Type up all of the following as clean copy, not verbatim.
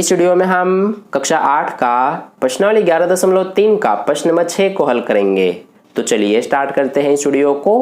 इस वीडियो में हम कक्षा 8 का प्रश्नावली 11.3 का प्रश्न नंबर 6 को हल करेंगे। तो चलिए स्टार्ट करते हैं इस वीडियो को।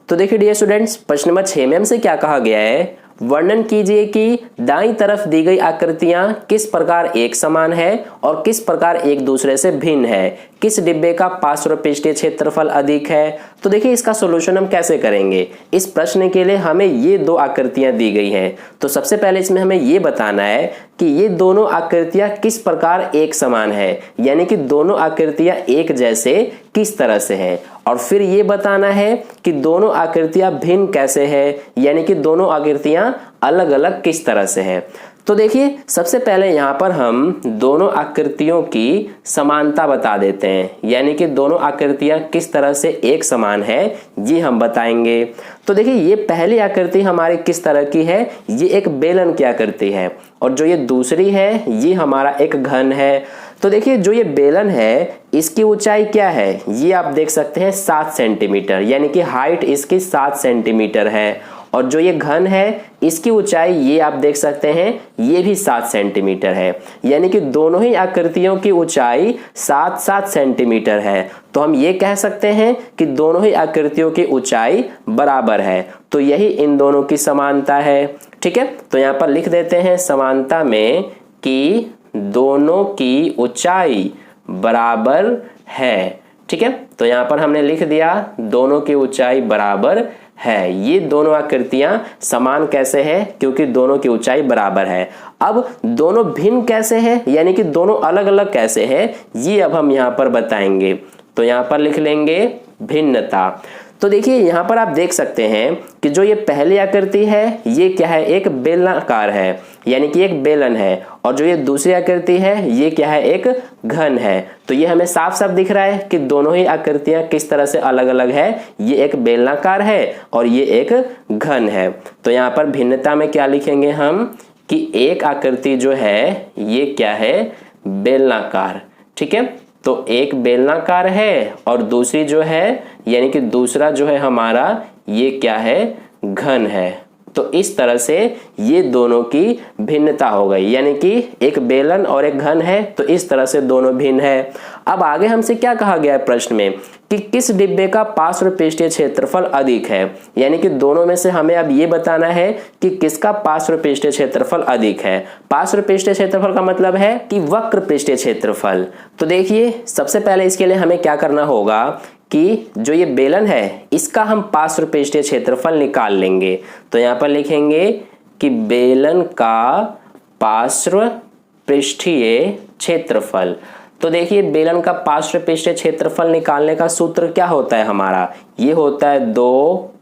तो देखिए डियर स्टूडेंट्स, प्रश्न नंबर 6 में हमसे क्या कहा गया है, वर्णन कीजिए कि दाईं तरफ दी गई आकृतियां किस प्रकार एक समान है और किस प्रकार एक दूसरे से भिन्न है, किस डिब्बे का पार्श्व पृष्ठीय क्षेत्रफल अधिक है। तो देखिए इसका सॉल्यूशन हम कैसे करेंगे। इस प्रश्न के लिए हमें ये दो आकृतियां दी गई हैं। तो सबसे पहले इसमें हमें ये बताना है कि ये दोनों आकृतियां किस प्रकार एक समान है, यानी कि दोनों आकृतियां एक जैसे किस तरह से है, और फिर ये बताना है कि दोनों आकृतियां भिन्न कैसे है, यानी कि दोनों आकृतियां अलग अलग किस तरह से है। तो देखिए सबसे पहले यहाँ पर हम दोनों आकृतियों की समानता बता देते हैं, यानी कि दोनों आकृतियां किस तरह से एक समान है ये हम बताएंगे। तो देखिए ये पहली आकृति हमारी किस तरह की है, ये एक बेलन की आकृति है, और जो ये दूसरी है ये हमारा एक घन है। तो देखिए जो ये बेलन है इसकी ऊंचाई क्या है, ये आप देख सकते हैं 7 सेंटीमीटर, यानी कि हाइट इसकी 7 सेंटीमीटर है। और जो ये घन है इसकी ऊंचाई ये आप देख सकते हैं ये भी 7 सेंटीमीटर है, यानी कि दोनों ही आकृतियों की ऊंचाई 7-7 सेंटीमीटर है। तो हम ये कह सकते हैं कि दोनों ही आकृतियों की ऊंचाई बराबर है। तो यही इन दोनों की समानता है। ठीक है, तो यहाँ पर लिख देते हैं समानता में कि दोनों की ऊंचाई बराबर है। ठीक है, तो यहाँ पर हमने लिख दिया दोनों की ऊंचाई बराबर है। ये दोनों आकृतियां समान कैसे है, क्योंकि दोनों की ऊंचाई बराबर है। अब दोनों भिन्न कैसे है, यानी कि दोनों अलग अलग कैसे है, ये अब हम यहाँ पर बताएंगे। तो यहाँ पर लिख लेंगे भिन्नता। तो देखिए यहाँ पर आप देख सकते हैं कि जो ये पहली आकृति है ये क्या है, एक बेलनाकार है, यानी कि एक बेलन है, और जो ये दूसरी आकृति है ये क्या है, एक घन है। तो ये हमें साफ साफ दिख रहा है कि दोनों ही आकृतियां किस तरह से अलग अलग है, ये एक बेलनाकार है और ये एक घन है। तो यहाँ पर भिन्नता में क्या लिखेंगे हम कि एक आकृति जो है ये क्या है, बेलनाकार। ठीक है, तो एक बेलनाकार है और दूसरी जो है, यानी कि दूसरा जो है हमारा ये क्या है, घन है। तो इस तरह से ये दोनों की भिन्नता हो गई, यानी कि एक बेलन और एक घन है, तो इस तरह से दोनों भिन्न है। अब आगे हमसे क्या कहा गया है प्रश्न में कि किस डिब्बे का पार्श्व पृष्ठीय क्षेत्रफल अधिक है, यानी कि दोनों में से हमें अब ये बताना है कि किसका पार्श्व पृष्ठीय क्षेत्रफल अधिक है। पार्श्व पृष्ठीय क्षेत्रफल का मतलब है कि वक्र पृष्ठीय क्षेत्रफल। तो देखिए सबसे पहले इसके लिए हमें क्या करना होगा कि जो ये बेलन है इसका हम पार्श्व पृष्ठीय क्षेत्रफल निकाल लेंगे। तो यहाँ पर लिखेंगे कि बेलन का पार्श्व पृष्ठीय क्षेत्रफल। तो देखिए बेलन का पार्श्व पृष्ठीय क्षेत्रफल निकालने का सूत्र क्या होता है हमारा, ये होता है 2πr/h।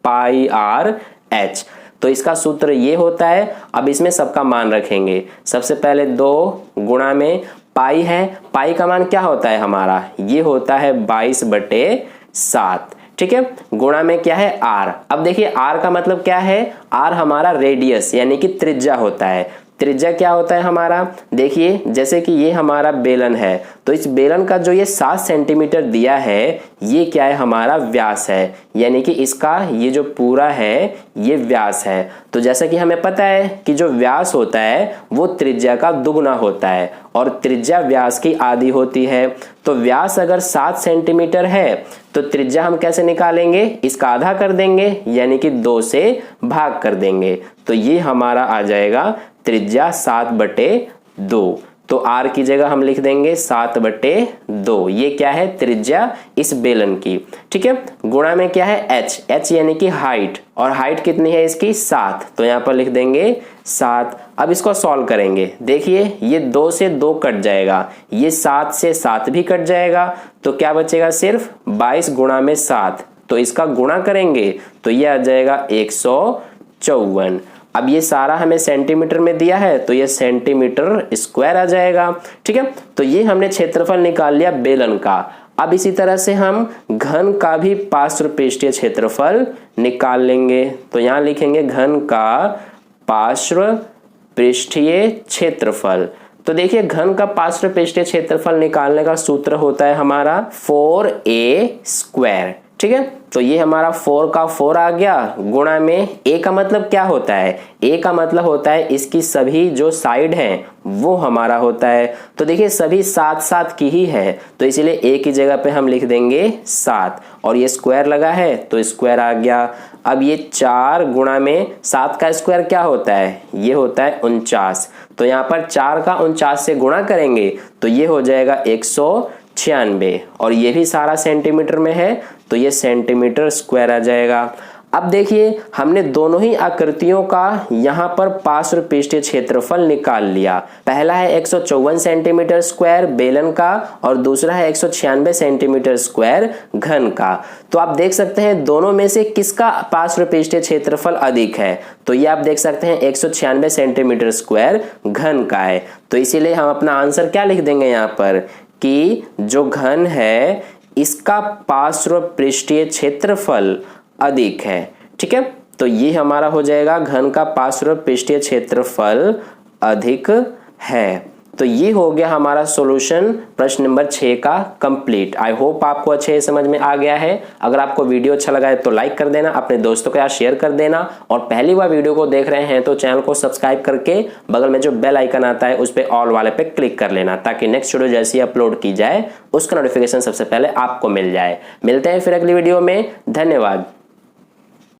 तो इसका सूत्र ये होता है। अब इसमें सबका मान रखेंगे। सबसे पहले 2 गुणा में पाई है, पाई का मान क्या होता है हमारा, ये होता है 22/7। ठीक है, गुणा में क्या है r। अब देखिए r का मतलब क्या है, r हमारा रेडियस यानी कि त्रिज्या होता है। त्रिज्या क्या होता है हमारा, देखिए जैसे कि ये हमारा बेलन है, तो इस बेलन का जो ये 7 सेंटीमीटर दिया है ये क्या है, हमारा व्यास है, यानी कि इसका ये जो पूरा है ये व्यास है। तो जैसा कि हमें पता है कि जो व्यास होता है वो त्रिज्या का दुगुना होता है, और त्रिज्या व्यास की आधी होती है। तो व्यास अगर 7 सेंटीमीटर है तो त्रिज्या हम कैसे निकालेंगे, इसका आधा कर देंगे, यानी कि 2 से भाग कर देंगे। तो ये हमारा आ जाएगा त्रिज्या 7/2। तो r की जगह हम लिख देंगे 7/2। ये क्या है, त्रिज्या इस बेलन की। ठीक है, गुणा में क्या है h यानी कि हाइट, और हाइट कितनी है इसकी 7। तो यहाँ पर लिख देंगे 7। अब इसको सॉल्व करेंगे। देखिए ये 2 से 2 कट जाएगा, ये 7 से 7 भी कट जाएगा, तो क्या बचेगा, सिर्फ 22 गुणा में 7। तो इसका गुणा करेंगे तो ये आ जाएगा 154। अब ये सारा हमें सेंटीमीटर में दिया है तो ये सेंटीमीटर स्क्वायर आ जाएगा। ठीक है, तो ये हमने क्षेत्रफल निकाल लिया बेलन का। अब इसी तरह से हम घन का भी पार्श्व पृष्ठीय क्षेत्रफल निकाल लेंगे। तो यहाँ लिखेंगे घन का पार्श्व पृष्ठीय क्षेत्रफल। तो देखिए घन का पार्श्व पृष्ठीय क्षेत्रफल निकालने का सूत्र होता है हमारा 4a²। ठीक है, तो ये हमारा 4 का 4 आ गया गुणा में ए का मतलब क्या होता है, ए का मतलब होता है इसकी सभी जो साइड हैं वो हमारा होता है। तो देखिए सभी 7-7 की ही है तो इसीलिए ए की जगह पे हम लिख देंगे 7 और ये स्क्वायर लगा है तो स्क्वायर आ गया। अब ये 4 गुणा में 7 का स्क्वायर क्या होता है, ये होता है 49। तो यहाँ पर 4 का 49 से गुणा करेंगे तो ये हो जाएगा 196 और ये भी सारा सेंटीमीटर में है तो ये सेंटीमीटर स्क्वायर आ जाएगा। अब देखिए हमने दोनों ही आकृतियों का यहाँ पर पार्श्व पृष्ठीय क्षेत्रफल निकाल लिया। पहला है 154 सेंटीमीटर स्क्वायर बेलन का और दूसरा है 196 सेंटीमीटर स्क्वायर घन का। तो आप देख सकते हैं दोनों में से किसका पार्श्व पृष्ठीय क्षेत्रफल अधिक है, तो ये आप देख सकते हैं 196 सेंटीमीटर स्क्वायर घन का है। तो इसीलिए हम अपना आंसर क्या लिख देंगे यहाँ पर कि जो घन है इसका पार्श्व पृष्ठीय क्षेत्रफल अधिक है। ठीक है, तो ये हमारा हो जाएगा घन का पार्श्व पृष्ठीय क्षेत्रफल अधिक है। तो ये हो गया हमारा सॉल्यूशन प्रश्न नंबर 6 का कंप्लीट। आई होप आपको अच्छे समझ में आ गया है। अगर आपको वीडियो अच्छा लगा है तो लाइक कर देना, अपने दोस्तों के साथ शेयर कर देना और पहली बार वीडियो को देख रहे हैं तो चैनल को सब्सक्राइब करके बगल में जो बेल आइकन आता है उस पर ऑल वाले पे क्लिक कर लेना ताकि नेक्स्ट वीडियो जैसी अपलोड की जाए उसका नोटिफिकेशन सबसे पहले आपको मिल जाए। मिलते हैं फिर अगली वीडियो में, धन्यवाद।